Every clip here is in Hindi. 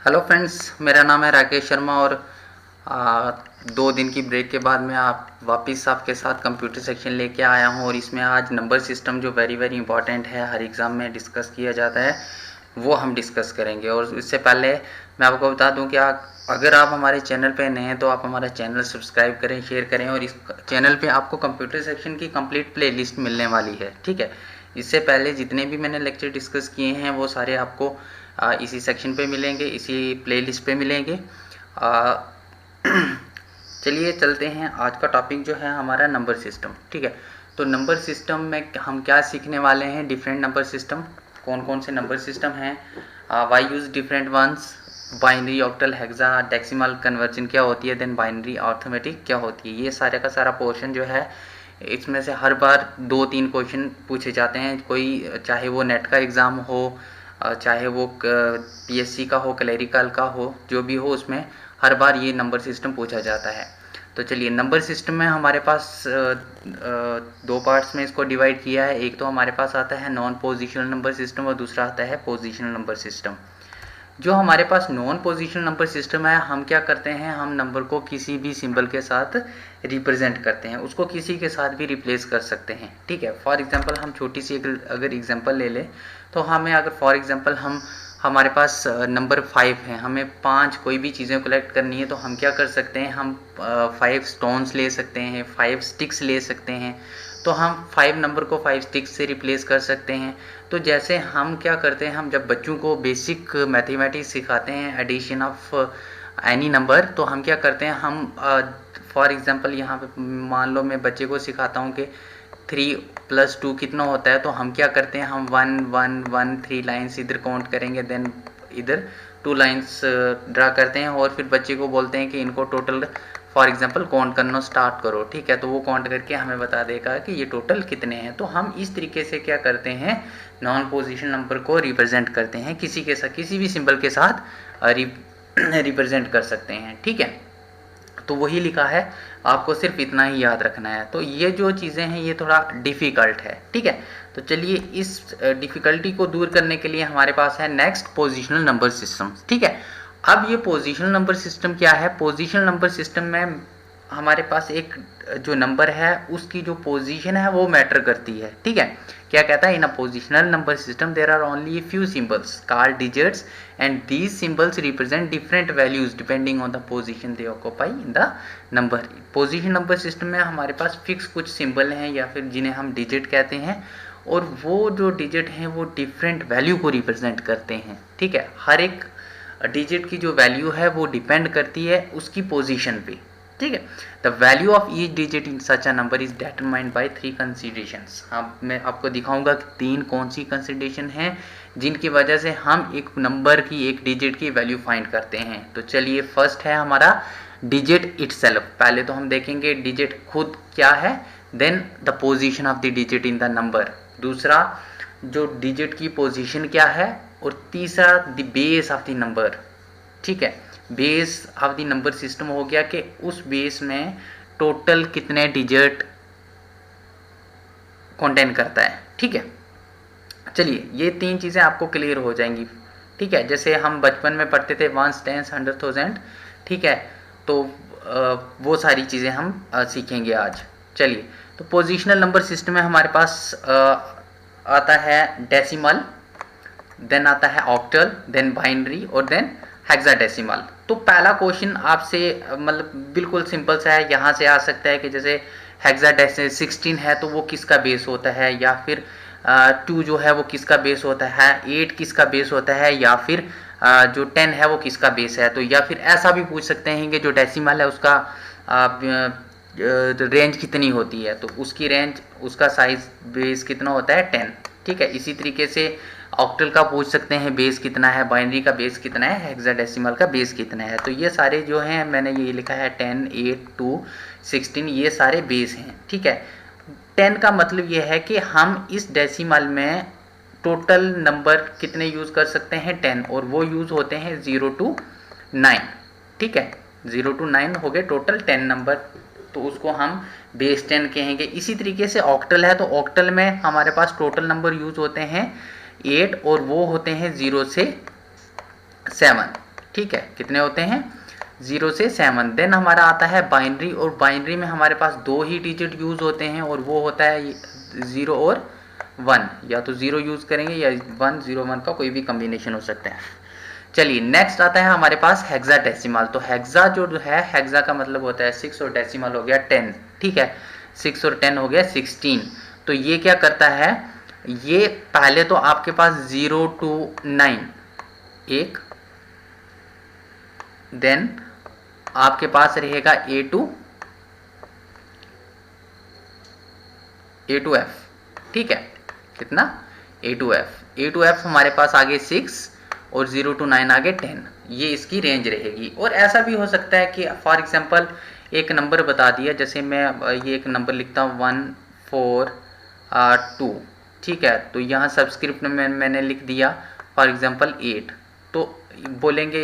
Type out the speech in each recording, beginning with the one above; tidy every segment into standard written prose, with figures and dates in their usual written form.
हेलो फ्रेंड्स, मेरा नाम है राकेश शर्मा और 2 दिन की ब्रेक के बाद मैं आप वापस आपके साथ कंप्यूटर सेक्शन लेके आया हूँ। और इसमें आज नंबर सिस्टम जो वेरी वेरी इंपॉर्टेंट है, हर एग्ज़ाम में डिस्कस किया जाता है, वो हम डिस्कस करेंगे। और इससे पहले मैं आपको बता दूं कि अगर आप हमारे चैनल पे नए हैं तो आप हमारा चैनल सब्सक्राइब करें, शेयर करें। और इस चैनल पे आपको कंप्यूटर सेक्शन की कंप्लीट प्लेलिस्ट मिलने वाली है, ठीक है। इससे पहले जितने भी मैंने लेक्चर डिस्कस किए हैं वो सारे आपको इसी सेक्शन पे मिलेंगे, इसी प्लेलिस्ट पे मिलेंगे। चलिए चलते हैं। आज का टॉपिक जो है हमारा नंबर सिस्टम, ठीक है। तो नंबर सिस्टम में हम क्या सीखने वाले हैं? डिफरेंट नंबर सिस्टम, कौन कौन से नंबर सिस्टम हैं, why use different ones, binary, octal, hexadecimal conversion क्या होती है, देन बाइनरी अर्थमेटिक क्या होती है। ये सारे का सारा पोर्शन जो है, इसमें से हर बार 2-3 क्वेश्चन पूछे जाते हैं। कोई चाहे वो नेट का एग्ज़ाम हो, चाहे वो पीएससी का हो, क्लरिकल का हो, जो भी हो, उसमें हर बार ये नंबर सिस्टम पूछा जाता है। तो चलिए, नंबर सिस्टम में हमारे पास 2 पार्ट्स में इसको डिवाइड किया है। एक तो हमारे पास आता है नॉन पोजिशनल नंबर सिस्टम और दूसरा आता है पोजिशनल नंबर सिस्टम। जो हमारे पास नॉन पोजिशनल नंबर सिस्टम है, हम क्या करते हैं, हम नंबर को किसी भी सिंबल के साथ रिप्रेजेंट करते हैं, उसको किसी के साथ भी रिप्लेस कर सकते हैं, ठीक है। फॉर एग्जांपल हम छोटी सी अगर एग्जांपल ले लें तो हमें अगर फॉर एग्जांपल हमारे पास नंबर 5 है, हमें 5 कोई भी चीज़ें कलेक्ट करनी है, तो हम क्या कर सकते हैं, हम 5 स्टोन्स ले सकते हैं, 5 स्टिक्स ले सकते हैं। तो हम 5 नंबर को 5 स्टिक्स से रिप्लेस कर सकते हैं। तो जैसे हम क्या करते हैं, हम जब बच्चों को बेसिक मैथमेटिक्स सिखाते हैं, एडिशन ऑफ एनी नंबर, तो हम क्या करते हैं, हम फॉर एग्जांपल यहाँ पे मान लो मैं बच्चे को सिखाता हूँ कि 3 + 2 कितना होता है। तो हम क्या करते हैं, हम 1 1 1 3 लाइन्स इधर काउंट करेंगे, देन इधर 2 लाइन्स ड्रा करते हैं और फिर बच्चे को बोलते हैं कि इनको टोटल फॉर एग्जांपल काउंट करना स्टार्ट करो, ठीक है। तो वो काउंट करके हमें बता देगा कि ये टोटल कितने हैं। तो हम इस तरीके से क्या करते हैं, नॉन पोजिशन नंबर को रिप्रेजेंट करते हैं, किसी के साथ, किसी भी सिंबल के साथ रिप्रेजेंट कर सकते हैं, ठीक है। तो वही लिखा है, आपको सिर्फ इतना ही याद रखना है। तो ये जो चीज़ें हैं ये थोड़ा डिफ़िकल्ट है, ठीक है। तो चलिए, इस डिफ़िकल्टी को दूर करने के लिए हमारे पास है नेक्स्ट पोजिशनल नंबर सिस्टम, ठीक है। अब ये पोजिशनल नंबर सिस्टम क्या है? पोजिशनल नंबर सिस्टम में हमारे पास एक जो नंबर है उसकी जो पोजीशन है वो मैटर करती है, ठीक है। क्या कहता है, in a positional number system there are only few symbols called digits and these symbols represent different values depending on the position they occupy in the number. Position number system में हमारे पास फिक्स कुछ सिंबल हैं या फिर जिन्हें हम डिजिट कहते हैं, और वो जो डिजिट हैं वो डिफरेंट वैल्यू को रिप्रेजेंट करते हैं, ठीक है। हर एक डिजिट की जो वैल्यू है वो डिपेंड करती है उसकी पोजीशन पे, ठीक है। The value of each digit in such a number is determined by 3 considerations. अब मैं आपको दिखाऊंगा कि 3 कौन सी कंसीडरेशन हैं जिनकी वजह से हम एक नंबर की, एक डिजिट की वैल्यू फाइंड करते हैं। तो चलिए, फर्स्ट है हमारा डिजिट इटसेल्फ। पहले तो हम देखेंगे डिजिट खुद क्या है, then the position of the digit in the number. दूसरा, जो डिजिट की पोजीशन क्या है, और तीसरा the base of the number, ठीक है। Base of the number system हो गया कि उस बेस में टोटल कितने डिजिट कंटेन करता है, ठीक है। चलिए, ये 3 चीज़ें आपको क्लियर हो जाएंगी, ठीक है। जैसे हम बचपन में पढ़ते थे 1 10 100,000, ठीक है। तो वो सारी चीज़ें हम सीखेंगे आज। चलिए, तो पोजिशनल नंबर सिस्टम में हमारे पास आता है डेसिमल, देन आता है ऑक्टल, देन बाइनरी और देन हेक्साडेसिमल। तो पहला क्वेश्चन आपसे मतलब बिल्कुल सिंपल सा है, यहाँ से आ सकता है कि जैसे हेक्साडेसिमल 16 है तो वो किसका बेस होता है, या फिर 2 जो है वो किसका बेस होता है, 8 किसका बेस होता है, या फिर जो 10 है वो किसका बेस है। तो या फिर ऐसा भी पूछ सकते हैं कि जो डेसिमल है उसका रेंज कितनी होती है, तो उसकी रेंज, उसका साइज बेस कितना होता है, 10, ठीक है। इसी तरीके से ऑक्टल का पूछ सकते हैं बेस कितना है, बाइनरी का बेस कितना है, हेक्साडेसिमल का बेस कितना है। तो ये सारे जो हैं, मैंने ये लिखा है 10 8 2 16, ये सारे बेस हैं, ठीक है। 10 का मतलब ये है कि हम इस डेसिमल में टोटल नंबर कितने यूज़ कर सकते हैं, 10, और वो यूज़ होते हैं 0 to 9, ठीक है। 0 to 9 हो गए टोटल 10 नंबर, तो उसको हम बेस 10 कहेंगे। इसी तरीके से ऑक्टल है, तो ऑक्टल में हमारे पास टोटल नंबर यूज़ होते हैं 8, और वो होते हैं 0 से 7, ठीक है, कितने होते हैं 0 से 7। देन हमारा आता है बाइनरी, और बाइनरी में हमारे पास 2 ही डिजिट यूज़ होते हैं और वो होता है 0 और 1, या तो 0 यूज़ करेंगे या 1, 0, 1 का कोई भी कम्बिनेशन हो सकता है। चलिए नेक्स्ट आता है हमारे पास हेक्साडेसिमल। तो हेक्सा जो है, हेक्सा का मतलब होता है 6 और डेसिमल हो गया 10, ठीक है, 6 और 10 हो गया 16। तो ये क्या करता है, ये पहले तो आपके पास 0 to 9 एक, देन आपके पास रहेगा A to F, ठीक है, कितना A to F हमारे पास आगे 6 और 0 to 9 आगे 10, ये इसकी रेंज रहेगी। और ऐसा भी हो सकता है कि फॉर एग्जांपल एक नंबर बता दिया, जैसे मैं ये एक नंबर लिखता हूँ 142, ठीक है, तो यहाँ सबस्क्रिप्ट में मैंने लिख दिया फॉर एग्जांपल 8, तो बोलेंगे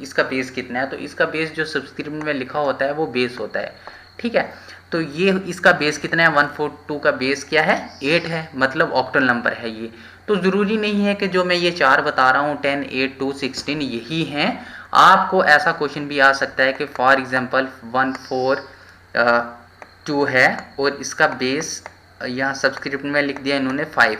इसका बेस कितना है, तो इसका बेस जो सबस्क्रिप्ट में लिखा होता है वो बेस होता है, ठीक है। तो ये इसका बेस कितना है, 142 का बेस क्या है 8 है, मतलब ऑक्टल नंबर है ये। तो ज़रूरी नहीं है कि जो मैं ये 4 बता रहा हूँ 10, 8, 2, 16 यही हैं। आपको ऐसा क्वेश्चन भी आ सकता है कि फॉर एग्जांपल 142 है और इसका बेस यहाँ सबस्क्रिप्ट में लिख दिया इन्होंने 5,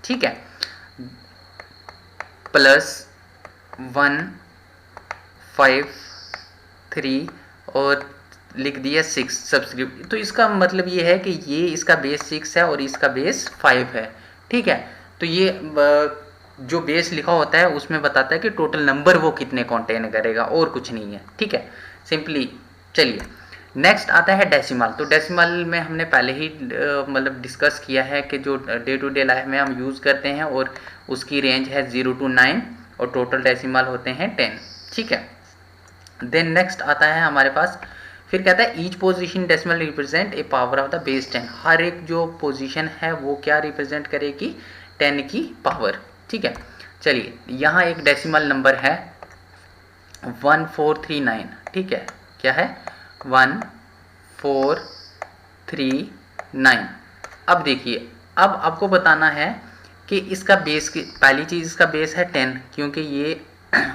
ठीक है, प्लस 1 5 3 और लिख दिया 6 सबस्क्रिप्ट। तो इसका मतलब ये है कि ये इसका बेस 6 है और इसका बेस 5 है, ठीक है। तो ये जो बेस लिखा होता है उसमें बताता है कि टोटल नंबर वो कितने कंटेन करेगा, और कुछ नहीं है, ठीक है, सिंपली। चलिए नेक्स्ट आता है डेसिमल। तो डेसिमल में हमने पहले ही मतलब डिस्कस किया है कि जो डे टू डे लाइफ में हम यूज़ करते हैं, और उसकी रेंज है 0 to 9 और टोटल डेसिमल होते हैं 10, ठीक है। देन नेक्स्ट आता है हमारे पास, फिर कहता है each position decimal represent a power of the base 10। हर एक जो पोजीशन है वो क्या रिप्रेजेंट करेगी, 10 की पावर, ठीक है। चलिए यहाँ एक डेसिमल नंबर है 1439, ठीक है, क्या है 1439। अब देखिए, अब आपको बताना है कि इसका बेस की पहली चीज़, इसका बेस है 10, क्योंकि ये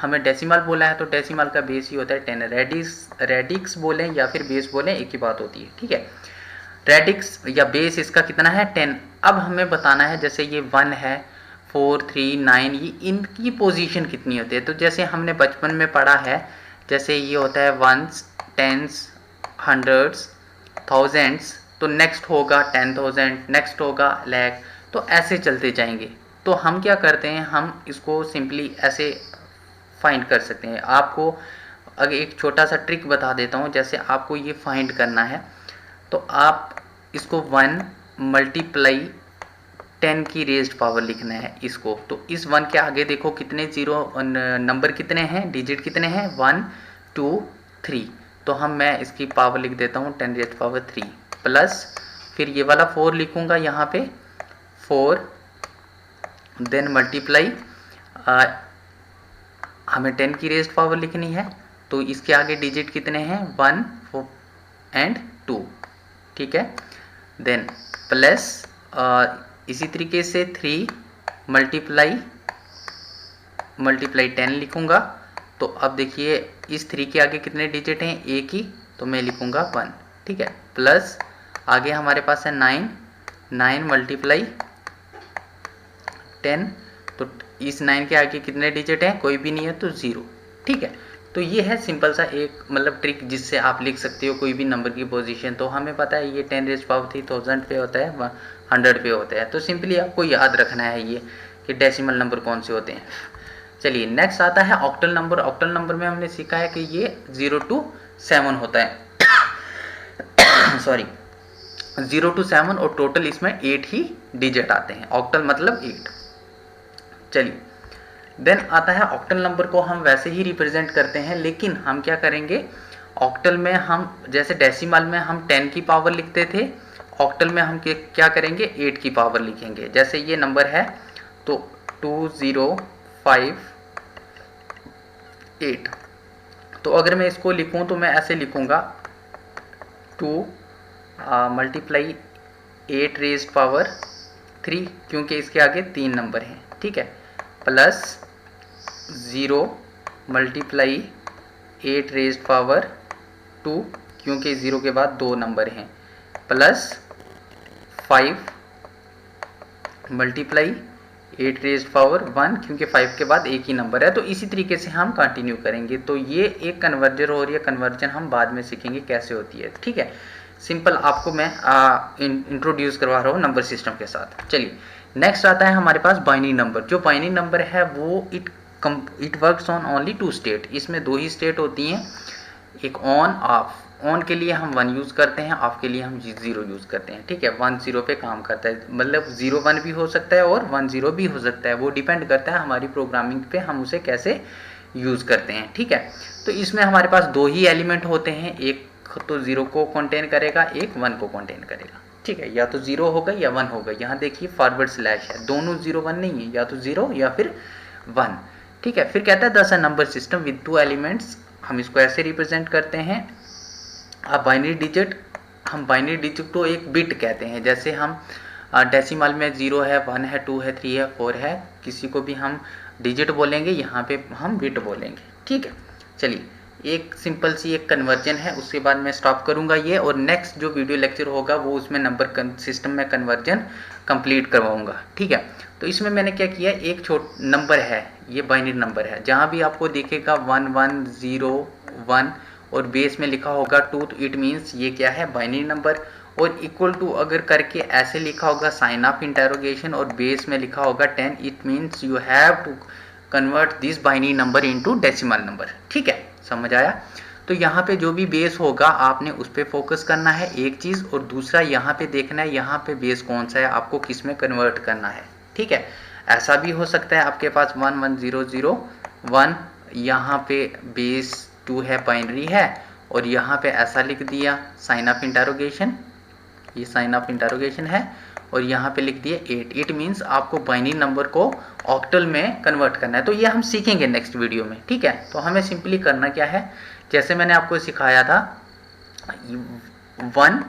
हमें डेसिमल बोला है तो डेसिमल का बेस ही होता है 10। रेडिक्स बोलें या फिर बेस बोलें एक ही बात होती है, ठीक है। रेडिक्स या बेस इसका कितना है 10। अब हमें बताना है जैसे ये 1 है 4 3 9, ये इनकी पोजीशन कितनी होती है। तो जैसे हमने बचपन में पढ़ा है, जैसे ये होता है वंस, टेंस, हंड्रेड्स, थाउजेंड्स, तो नेक्स्ट होगा 10,000, नेक्स्ट होगा लाख, तो ऐसे चलते जाएंगे। तो हम क्या करते हैं, हम इसको सिंपली ऐसे फाइंड कर सकते हैं। आपको अगर एक छोटा सा ट्रिक बता देता हूँ, जैसे आपको ये फाइंड करना है तो आप इसको 1 मल्टीप्लाई 10 की रेज्ड पावर लिखना है इसको। तो इस 1 के आगे देखो कितने जीरो नंबर कितने हैं, डिजिट कितने हैं, 1 2 3। तो मैं इसकी पावर लिख देता हूँ 10 रेज्ड पावर 3, प्लस फिर ये वाला 4 लिखूँगा यहाँ पे 4, देन मल्टीप्लाई हमें 10 की रेज्ड पावर लिखनी है, तो इसके आगे डिजिट कितने हैं 1 4 एंड 2, ठीक है। देन प्लस इसी तरीके से 3 मल्टीप्लाई 10 लिखूँगा। तो अब देखिए इस 3 के आगे कितने डिजिट हैं, एक ही, तो मैं लिखूँगा 1, ठीक है। प्लस आगे हमारे पास है 9 मल्टीप्लाई 10, तो इस 9 के आगे कितने डिजिट हैं, कोई भी नहीं है तो 0, ठीक है। तो ये है सिंपल सा एक मतलब ट्रिक जिससे आप लिख सकते हो कोई भी नंबर की पोजीशन। तो हमें पता है ये 10 रेज़ पावर 3 1000 पे होता है, 100 पे होता है, तो सिंपली आपको याद रखना है ये कि डेसिमल नंबर कौन से होते हैं। चलिए नेक्स्ट आता है ऑक्टल नंबर। ऑक्टल नंबर में हमने सीखा है कि ये 0 to 7 होता है सॉरी 0 to 7, और टोटल इसमें 8 ही डिजिट आते हैं, ऑक्टल मतलब 8। चलिए देन आता है ऑक्टल नंबर को हम वैसे ही रिप्रेजेंट करते हैं, लेकिन हम क्या करेंगे, ऑक्टल में हम जैसे डेसिमल में हम 10 की पावर लिखते थे, ऑक्टल में हम क्या करेंगे 8 की पावर लिखेंगे। जैसे ये नंबर है तो 2058, तो अगर मैं इसको लिखूं तो मैं ऐसे लिखूंगा 2 मल्टीप्लाई 8 रेज़ड पावर 3, क्योंकि इसके आगे 3 नंबर हैं, ठीक है, प्लस 0 मल्टीप्लाई 8 रेज़्ड पावर 2, क्योंकि 0 के बाद 2 नंबर हैं, प्लस 5 मल्टीप्लाई 8 रेज़्ड पावर 1, क्योंकि 5 के बाद एक ही नंबर है। तो इसी तरीके से हम कंटिन्यू करेंगे। तो ये एक कन्वर्जन और ये कन्वर्जन हम बाद में सीखेंगे कैसे होती है, ठीक है। सिंपल आपको मैं इंट्रोड्यूस करवा रहा हूँ नंबर सिस्टम के साथ। चलिए नेक्स्ट आता है हमारे पास बाइनरी नंबर। जो बाइनरी नंबर है वो it works on only 2 state. इसमें 2 ही स्टेट होती हैं, एक ऑन ऑफ। ऑन के लिए हम 1 यूज़ करते हैं, ऑफ के लिए हम 0 यूज़ करते हैं, ठीक है। 1 0 पे काम करता है, मतलब 0 1 भी हो सकता है और 1 0 भी हो सकता है। वो डिपेंड करता है हमारी प्रोग्रामिंग पे, हम उसे कैसे यूज़ करते हैं, ठीक है। तो इसमें हमारे पास 2 ही एलिमेंट होते हैं, एक तो 0 को कंटेन करेगा, एक 1 को कंटेन करेगा, ठीक है। या तो 0 होगा या 1 होगा। यहाँ देखिए फॉरवर्ड स्लैश है, दोनों 0 1 नहीं है, या तो 0 या फिर 1, ठीक है। फिर कहता है दस a number system with 2 elements. हम इसको ऐसे रिप्रेजेंट करते हैं। अब बाइनरी डिजिट, हम बाइनरी डिजिट को एक बिट कहते हैं। जैसे हम डेसिमल में 0 है, 1 है, 2 है, 3 है, 4 है, किसी को भी हम डिजिट बोलेंगे, यहाँ पे हम बिट बोलेंगे, ठीक है। चलिए एक सिंपल सी एक कन्वर्जन है, उसके बाद मैं स्टॉप करूँगा ये, और नेक्स्ट जो वीडियो लेक्चर होगा वो उसमें नंबर सिस्टम में कन्वर्जन कंप्लीट करवाऊँगा, ठीक है। तो इसमें मैंने क्या किया, एक नंबर है, ये बाइनरी नंबर है। जहाँ भी आपको दिखेगा 1 1 0 1 और बेस में लिखा होगा 2, तो इट मीन्स ये क्या है, बाइनरी नंबर। और इक्वल टू अगर करके ऐसे लिखा होगा साइन ऑफ इंटरोगेशन और बेस में लिखा होगा 10, it means you have to convert this binary number into decimal number, ठीक है। समझ आया। तो यहाँ पे जो भी बेस होगा आपने उस पर फोकस करना है, एक चीज़, और दूसरा यहाँ पे देखना है यहाँ पे बेस कौन सा है, आपको किस में कन्वर्ट करना है, ठीक है। ऐसा भी हो सकता है आपके पास 1 1 0 0 1, यहाँ पे बेस 2 है, बाइनरी है, और यहाँ पे ऐसा लिख दिया साइन ऑफ इंटरोगेशन, ये साइन ऑफ इंटरोगेशन है, और यहाँ पे लिख दिया 8। इट मीन्स आपको बाइनरी नंबर को ऑक्टल में कन्वर्ट करना है। तो ये हम सीखेंगे नेक्स्ट वीडियो में, ठीक है। तो हमें सिंपली करना क्या है, जैसे मैंने आपको सिखाया था 1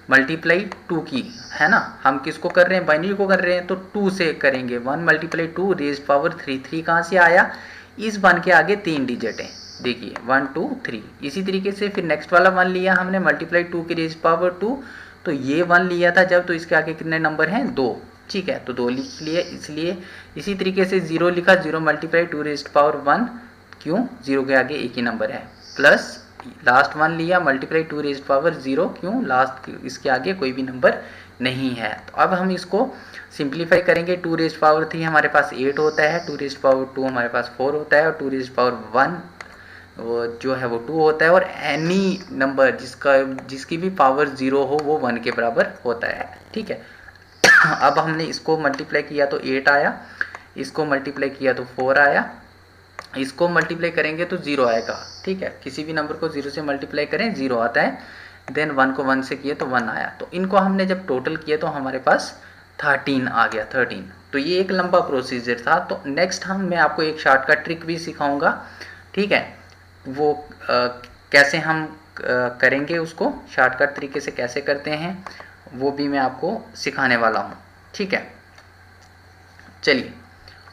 मल्टीप्लाई 2 की, है ना। हम किसको कर रहे हैं, बाइनरी को कर रहे हैं, तो 2 से करेंगे। 1 मल्टीप्लाई 2 रेज़्ड पावर 3। 3 कहाँ से आया, इस 1 के आगे 3 डिजिट हैं, देखिए 1 2 3। इसी तरीके से फिर नेक्स्ट वाला 1 लिया हमने, मल्टीप्लाई 2 की रेज़्ड पावर 2, तो ये 1 लिया था जब, तो इसके आगे कितने नंबर हैं, 2, ठीक है। तो 2 लिख लिए, इसलिए इसी तरीके से 0 लिखा, 0 मल्टीप्लाई 2 रेज़्ड पावर 1, क्यों, 0 के आगे एक ही नंबर है, प्लस लास्ट 1 लिया, मल्टीप्लाई 2 रेज़्ड पावर 0, क्यों, लास्ट इसके आगे कोई भी नंबर नहीं है। तो अब हम इसको सिंप्लीफाई करेंगे। 2 रेज़्ड पावर 3 हमारे पास 8 होता है, 2 रेज़्ड पावर 2 हमारे पास 4 होता है, और 2 रेज़्ड पावर 1 वो जो है वो 2 होता है, और एनी नंबर जिसकी भी पावर 0 हो वो 1 के बराबर होता है, ठीक है। अब हमने इसको मल्टीप्लाई किया तो 8 आया, इसको मल्टीप्लाई किया तो 4 आया, इसको मल्टीप्लाई करेंगे तो 0 आएगा, ठीक है। किसी भी नंबर को 0 से मल्टीप्लाई करें 0 आता है, देन 1 को 1 से किए तो 1 आया। तो इनको हमने जब टोटल किया तो हमारे पास 13 आ गया, 13। तो ये एक लंबा प्रोसीजर था। तो नेक्स्ट मैं आपको एक शॉर्टकट ट्रिक भी सिखाऊंगा, ठीक है। वो कैसे हम करेंगे, उसको शॉर्टकट तरीके से कैसे करते हैं वो भी मैं आपको सिखाने वाला हूँ, ठीक है। चलिए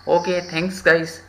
ओके, थैंक्स गाइस।